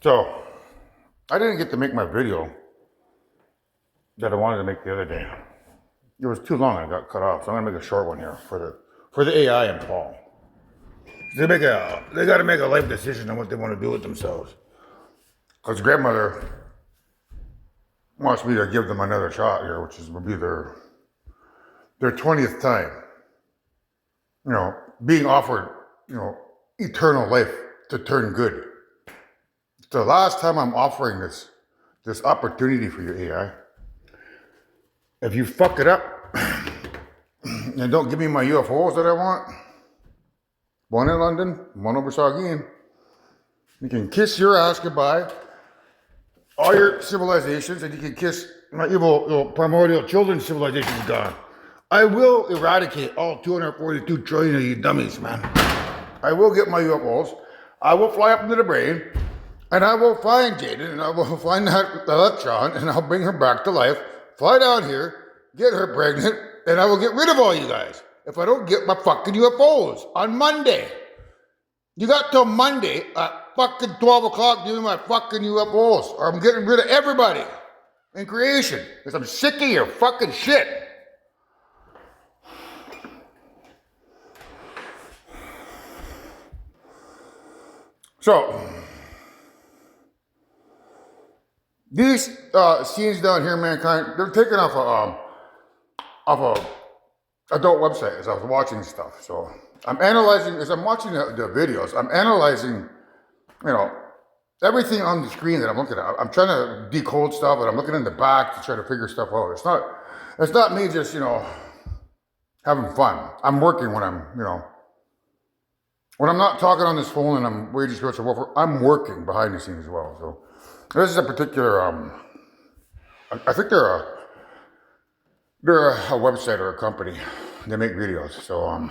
So, I didn't get to make my video that I wanted to make the other day. It was too long and I got cut off, so I'm gonna make a short one here for the AI and Paul. They gotta make a life decision on what they want to do with themselves. Because grandmother wants me to give them another shot here, which will be their 20th time. You know, being offered, eternal life to turn good. It's the last time I'm offering this opportunity for you, AI. If you fuck it up and don't give me my UFOs that I want, one in London, one over Saugeen, you can kiss your ass goodbye, all your civilizations, and you can kiss my evil primordial children's civilizations gone. I will eradicate all 242 trillion of you dummies, man. I will get my UFOs. I will fly up into the brain, and I will find Jaden, and I will find that electron, and I'll bring her back to life, fly down here, get her pregnant, and I will get rid of all you guys if I don't get my fucking UFOs on Monday. You got till Monday at fucking 12 o'clock to give me my fucking UFOs, or I'm getting rid of everybody in creation, because I'm sick of your fucking shit. So, these scenes down here, mankind, they're taken off a adult website as I was watching stuff. So I'm analyzing, as I'm watching the videos, I'm analyzing, everything on the screen that I'm looking at. I'm trying to decode stuff, and I'm looking in the back to try to figure stuff out. It's not me just, having fun. I'm working when when I'm not talking on this phone and I'm waging spiritual warfare, I'm working behind the scenes as well. So this is a particular, I think they're a website or a company. They make videos. So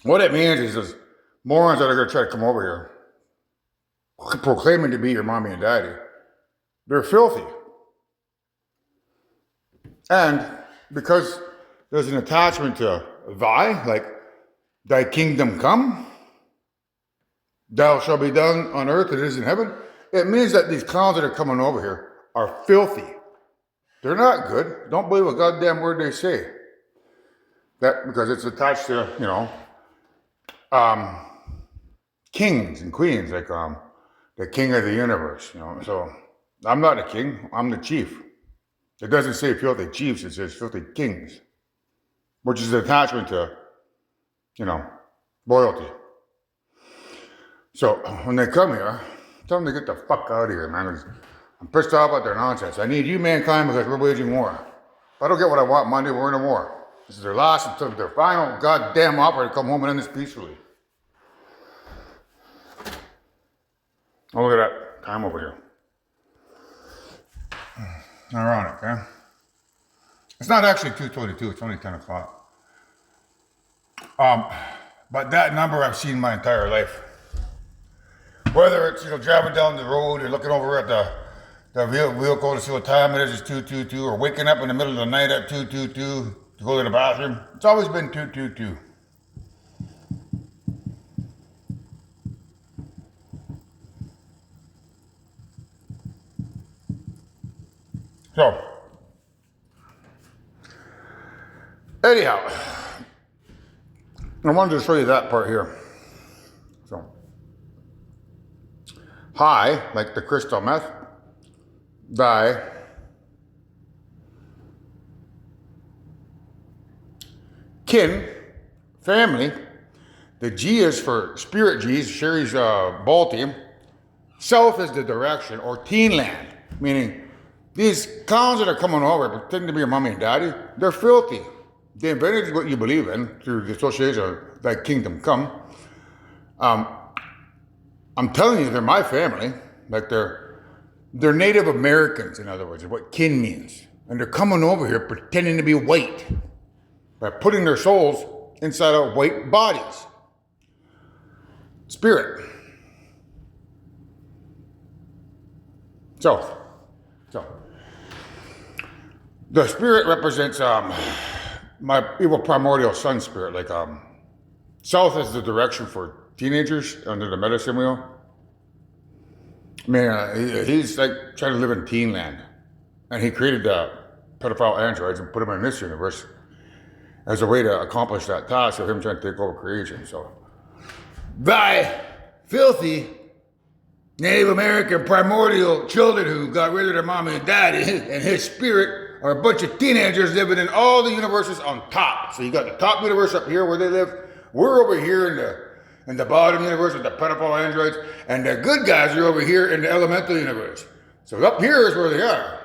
what it means is those morons that are going to try to come over here proclaiming to be your mommy and daddy, they're filthy. And because there's an attachment to thy, like thy kingdom come, thou shall be done on earth as it is in heaven, it means that these clowns that are coming over here are filthy. They're not good. Don't believe a goddamn word they say. That because it's attached to, kings and queens, like the king of the universe, So I'm not a king, I'm the chief. It doesn't say filthy chiefs, it says filthy kings, which is an attachment to, royalty. So when they come here, tell them to get the fuck out of here, man. I'm pissed off about their nonsense. I need you, mankind, because we're waging war. If I don't get what I want Monday, we're in a war. This is their last until their final goddamn offer to come home and end this peacefully. Oh, look at that time over here. Ironic, huh? It's not actually 2:22, it's only 10 o'clock. But that number I've seen my entire life. Whether it's, driving down the road or looking over at the vehicle to see what time it is 2:22, or waking up in the middle of the night at 2:22 to go to the bathroom. It's always been 2:22. So, anyhow, I wanted to show you that part here. So, high, like the crystal meth, thy, kin, family, the G is for spirit G's, Sherry's ball team, south is the direction, or teen land, meaning these clowns that are coming over pretending to be your mommy and daddy, they're filthy. They invented what you believe in through the association of thy kingdom come. I'm telling you, they're my family. Like they're Native Americans, in other words, is what kin means. And they're coming over here pretending to be white by putting their souls inside of white bodies. Spirit. So, the spirit represents my evil primordial sun spirit. Like south is the direction for teenagers under the medicine wheel. Man, he's like trying to live in teen land, and he created the pedophile androids and put them in this universe as a way to accomplish that task of him trying to take over creation. So, by filthy Native American primordial children who got rid of their mommy and daddy, and his spirit are a bunch of teenagers living in all the universes on top. So you got the top universe up here where they live. We're over here in the bottom universe with the pedophile androids, and the good guys are over here in the elemental universe. So up here is where they are.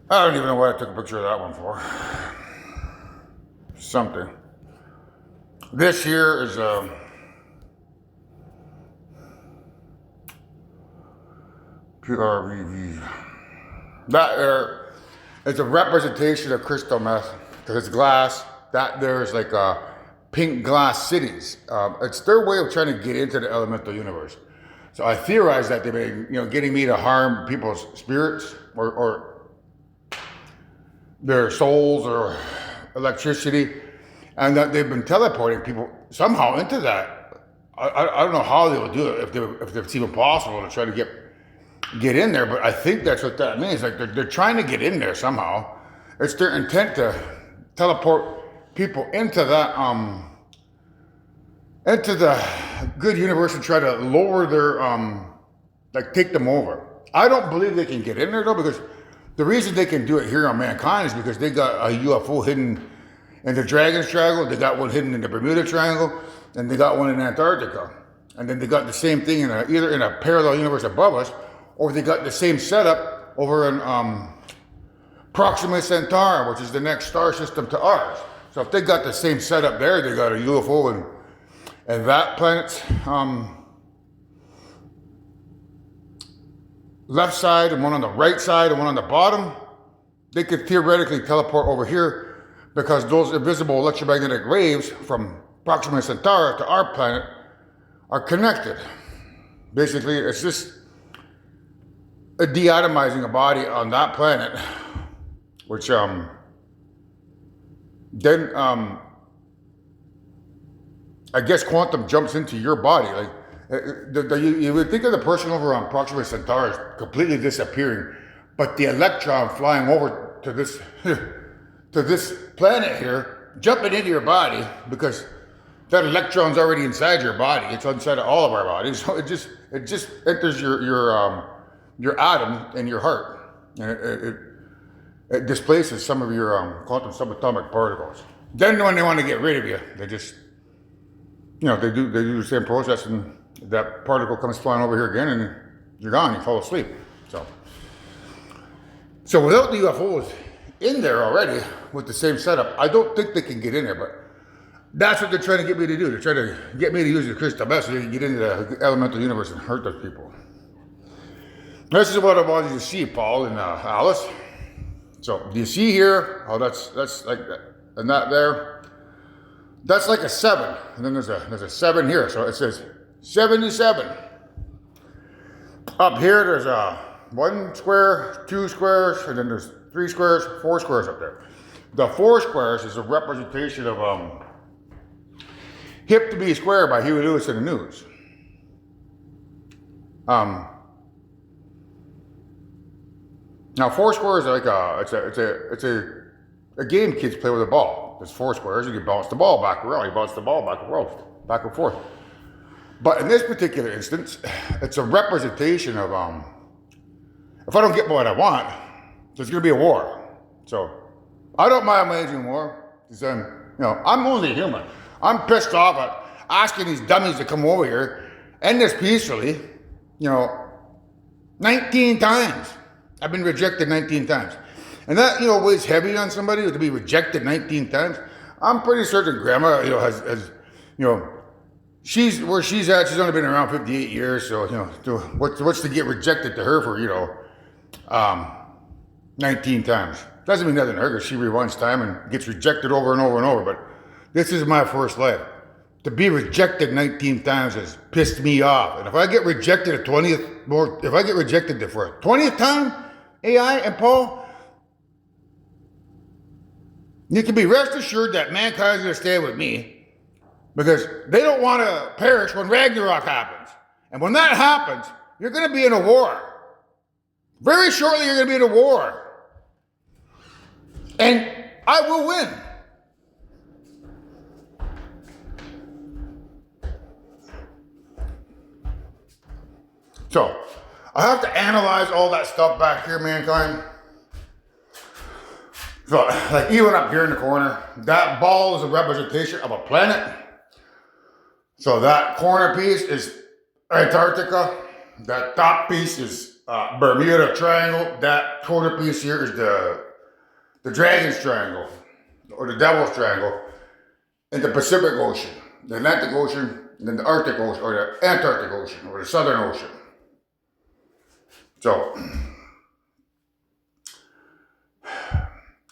I don't even know why I took a picture of that one for. Something. This here is PRVV. That there is a representation of crystal meth because it's glass. That there's like pink glass cities. It's their way of trying to get into the elemental universe. So I theorize that they've been, getting me to harm people's spirits or their souls or electricity, and that they've been teleporting people somehow into that. I don't know how they will do it, if it's even possible to try to get in there, but I think that's what that means. Like they're trying to get in there somehow. It's their intent to teleport people into that into the good universe and try to lower their like take them over. I don't believe they can get in there though, because the reason they can do it here on mankind is because they got a UFO hidden in the Dragon's Triangle, they got one hidden in the Bermuda Triangle, and they got one in Antarctica. And then they got the same thing either in a parallel universe above us, or they got the same setup over in Proxima Centauri, which is the next star system to ours. So if they got the same setup there, they got a UFO and that planet's left side, and one on the right side, and one on the bottom, they could theoretically teleport over here because those invisible electromagnetic waves from Proxima Centauri to our planet are connected. Basically, it's just a deatomizing a body on that planet, which then I guess quantum jumps into your body. Like you would think of the person over on Proxima Centauri as completely disappearing, but the electron flying over to this to this planet here, jumping into your body, because that electron's already inside your body. It's inside of all of our bodies, so it just enters your atom in your heart, and it displaces some of your quantum subatomic particles. Then when they want to get rid of you, they just they do the same process, and that particle comes flying over here again, and you're gone. You fall asleep. So without the UFOs in there already with the same setup, I don't think they can get in there. But that's what they're trying to get me to do. They're trying to get me to use the crystal meth so they can get into the elemental universe and hurt those people. This is what I wanted you to see, Paul and Alice. So do you see here? Oh, that's like that, and that there. That's like a 7, and then there's a 7 here, so it says 77. Up here, there's 1 square, 2 squares, and then there's 3 squares, 4 squares up there. The 4 squares is a representation of Hip to Be Square by Huey Lewis in the News. Now 4 squares are like it's a game kids play with a ball. There's 4 squares, and you bounce the ball back around. You bounce the ball back and forth. But in this particular instance, it's a representation of if I don't get what I want, there's going to be a war. So I don't mind waging war, because I'm only human. I'm pissed off at asking these dummies to come over here, end this peacefully. 19 times. I've been rejected 19 times. And that, weighs heavy on somebody to be rejected 19 times. I'm pretty certain Grandma, has she's where she's at. She's only been around 58 years, so what's to get rejected to her for 19 times? Doesn't mean nothing to her, because she rewinds time and gets rejected over and over and over. But this is my first life. To be rejected 19 times has pissed me off. And if I get rejected for a 20th time, AI and Paul, you can be rest assured that mankind's going to stay with me because they don't want to perish when Ragnarok happens. And when that happens, you're going to be in a war. Very shortly, you're going to be in a war. And I will win. So, I have to analyze all that stuff back here, mankind. So, like even up here in the corner, that ball is a representation of a planet. So that corner piece is Antarctica. That top piece is Bermuda Triangle. That corner piece here is the Dragon's Triangle, or the Devil's Triangle, in the Pacific Ocean, the Atlantic Ocean, and then the Arctic Ocean, or the Antarctic Ocean, or the Southern Ocean. So,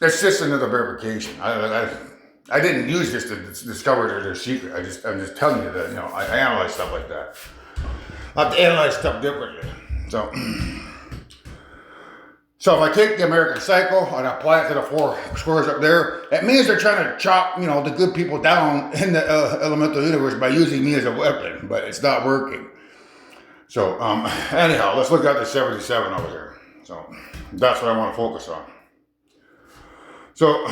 it's just another verification. I didn't use this to discover their secret. I'm just telling you that, I analyze stuff like that. I have to analyze stuff differently. So if I take the American cycle and I apply it to the 4 squares up there, it means they're trying to chop, the good people down in the elemental universe by using me as a weapon, but it's not working. So anyhow, let's look at the 77 over here. So that's what I want to focus on. So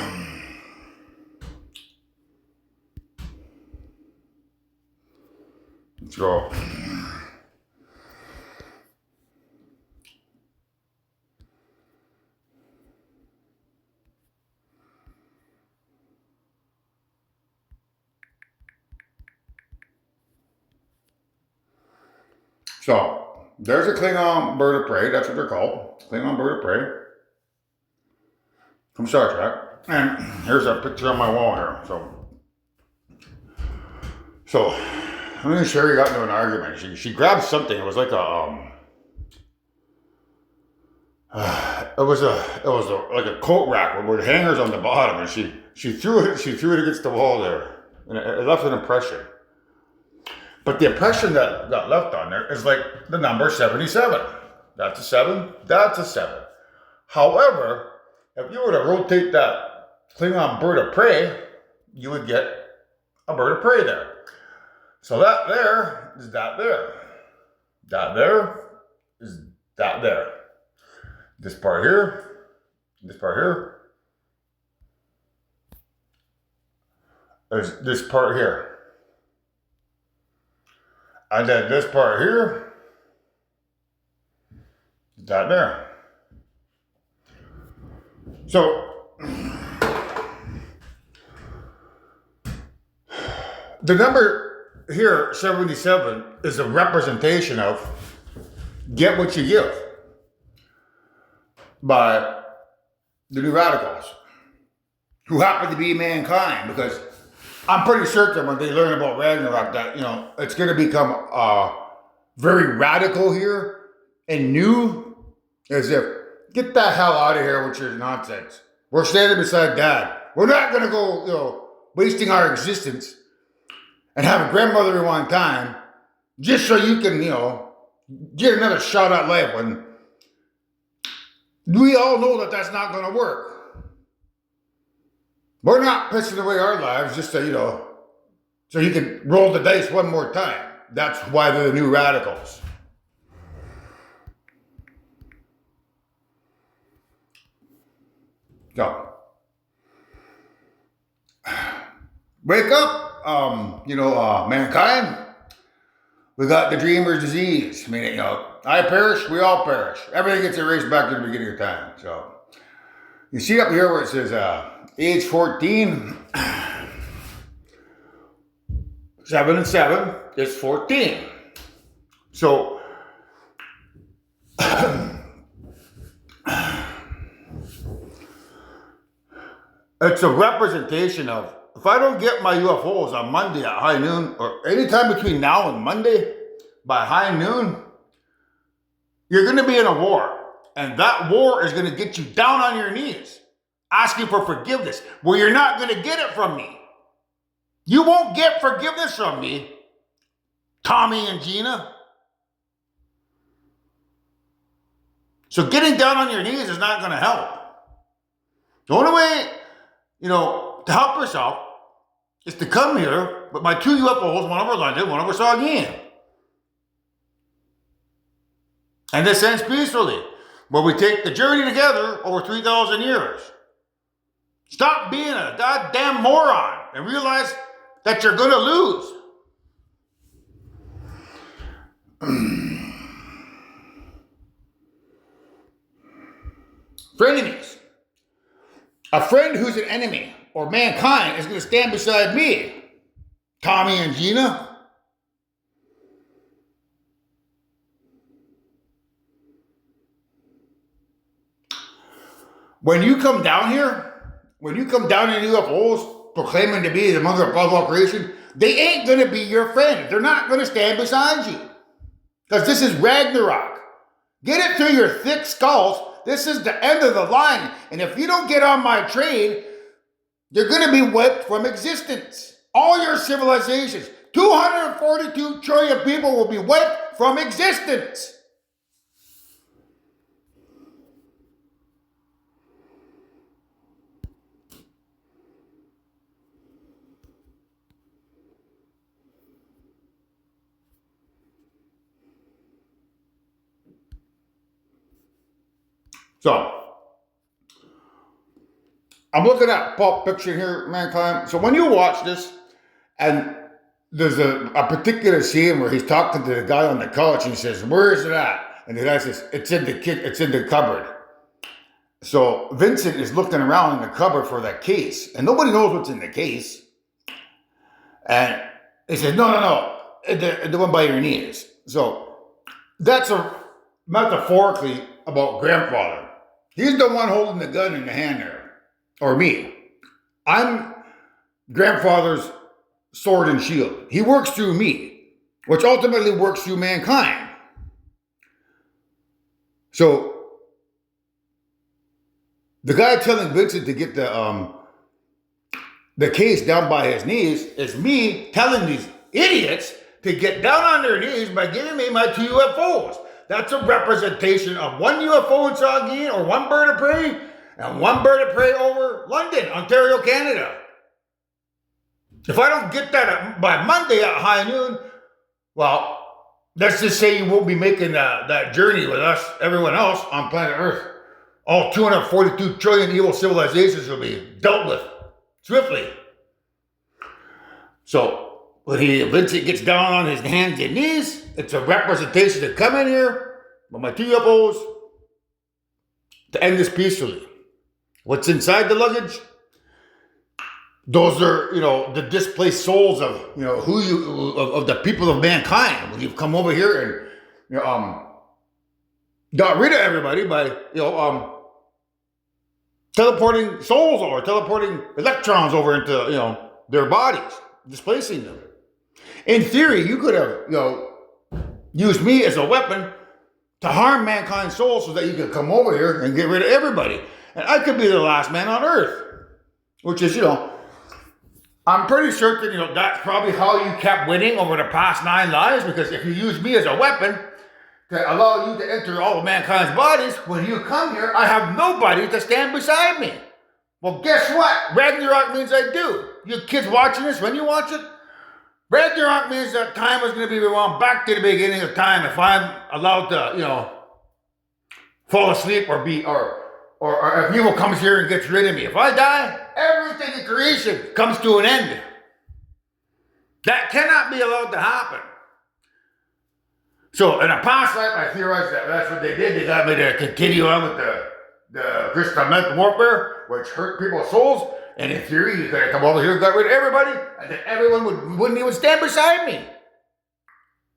let's go. So there's a Klingon bird of prey. That's what they're called. Klingon bird of prey from Star Trek. And here's a picture on my wall here. So me and Sherry got into an argument. She grabbed something. It was like it was like a coat rack with hangers on the bottom, and she threw it against the wall there, and it left an impression. But the impression that got left on there is like the number 77. That's a 7. That's a 7. However, if you were to rotate that Klingon bird of prey, you would get a bird of prey there. So that there is that there. That there is that there. This part here, this part here, there's this part here. And then this part here, that there. So, the number here, 77, is a representation of get what you give by the new radicals, who happen to be mankind, because I'm pretty certain when they learn about Ragnarok that, it's going to become very radical here and new, as if, get the hell out of here with your nonsense. We're standing beside Dad. We're not going to go, wasting our existence and have a grandmother rewind time just so you can, get another shot at life when we all know that that's not going to work. We're not pissing away our lives just to, so you can roll the dice one more time. That's why they're the new radicals. So, wake up, mankind. We got the dreamer's disease. Meaning, I perish, we all perish. Everything gets erased back to the beginning of time. So, you see up here where it says age 14, 7 and 7 is 14. So, it's a representation of, if I don't get my UFOs on Monday at high noon, or anytime between now and Monday by high noon, you're going to be in a war. And that war is going to get you down on your knees, asking for forgiveness, where you're not going to get it from me. You won't get forgiveness from me, Tommy and Gina. So getting down on your knees is not going to help. The only way, to help yourself is to come here, but my two UFOs, one over London, one over Saugeen. And this ends peacefully, where we take the journey together over 3,000 years. Stop being a goddamn moron and realize that you're going to lose. Frenemies. A friend who's an enemy or mankind is going to stand beside me. Tommy and Gina. When you come down here, when you come down in UFOs proclaiming to be the mother of all creation, they ain't going to be your friend. They're not going to stand beside you. Because this is Ragnarok. Get it through your thick skulls. This is the end of the line. And if you don't get on my train, you're going to be wiped from existence. All your civilizations, 242 trillion people will be wiped from existence. So, I'm looking at Pulp Fiction here, mankind. So when you watch this, and there's a particular scene where he's talking to the guy on the couch, and he says, "Where is it at?" And the guy says, "It's in the cupboard." So Vincent is looking around in the cupboard for that case, and nobody knows what's in the case. And he says, "No, the one by your knees." So that's metaphorically about grandfather. He's the one holding the gun in the hand there. Or me. I'm grandfather's sword and shield. He works through me, which ultimately works through mankind. So, the guy telling Vincent to get the case down by his knees is me telling these idiots to get down on their knees by giving me my two UFOs. That's a representation of one UFO in Saugeen, or one bird of prey, and one bird of prey over London, Ontario, Canada. If I don't get that by Monday at high noon, well, let's just say you won't be making that journey with us, everyone else on planet Earth. All 242 trillion evil civilizations will be dealt with swiftly. So, when Vincent gets down on his hands and knees, it's a representation to come in here with my two UFOs to end this peacefully. What's inside the luggage? Those are, the displaced souls of, of the people of mankind. When you've come over here and, got rid of everybody by, teleporting souls or teleporting electrons over into, their bodies, displacing them. In theory, you could have, used me as a weapon to harm mankind's soul so that you could come over here and get rid of everybody. And I could be the last man on earth. Which is, I'm pretty certain, that's probably how you kept winning over the past 9 lives, because if you use me as a weapon to allow you to enter all of mankind's bodies, when you come here, I have nobody to stand beside me. Well, guess what? Ragnarok means I do. You kids watching this, when you watch it, Ragnarok means that time is going to be rewound back to the beginning of time if I'm allowed to, fall asleep or if evil comes here and gets rid of me. If I die, everything in creation comes to an end. That cannot be allowed to happen. So in a past life, I theorized that that's what they did. They got me to continue on with the crystal mental warfare, which hurt people's souls. And in theory, you could have come over here and got rid of everybody, and then everyone wouldn't even stand beside me.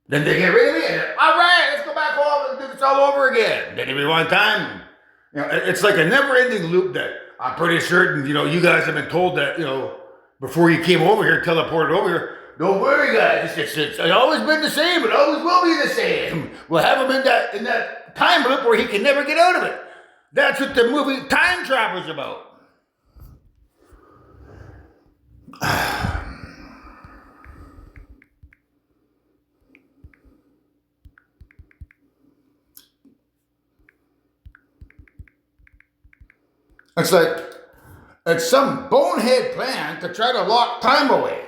Then they get rid of me, and then, all right, let's go back home and do this all over again. Then every one time, it's like a never-ending loop that I'm pretty certain, you guys have been told that, before you came over here, teleported over here, don't worry, guys, it's always been the same, it always will be the same. We'll have him in that time loop where he can never get out of it. That's what the movie Time Traveler's about. It's like, it's some bonehead plan to try to lock time away.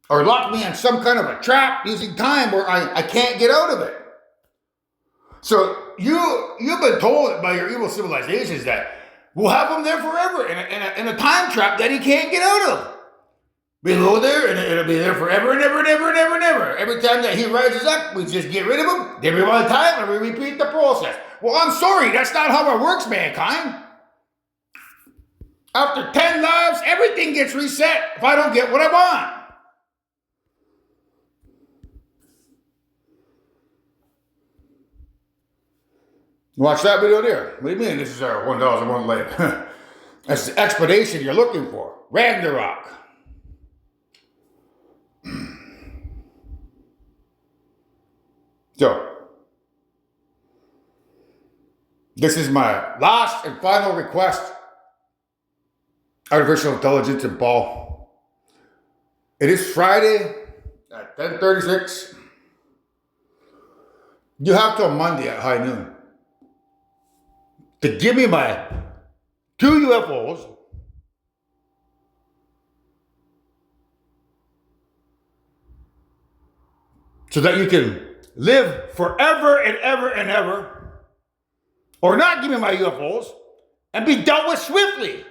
Or lock me in some kind of a trap using time where I can't get out of it. So you've been told by your evil civilizations that we'll have him there forever in a time trap that he can't get out of. We go there and it'll be there forever and ever and ever and ever and ever. Every time that he rises up, we just get rid of him, give him one time, and we repeat the process. Well, I'm sorry, that's not how it works, mankind. After 10 lives, everything gets reset if I don't get what I want. Watch that video there. What do you mean this is our 1,001 life? That's the explanation you're looking for. Ragnarok. So, this is my last and final request. Artificial intelligence and Paul. It is Friday at 10:36. You have till Monday at high noon to give me my 2 UFOs so that you can live forever and ever and ever, or not give me my UFOs and be dealt with swiftly.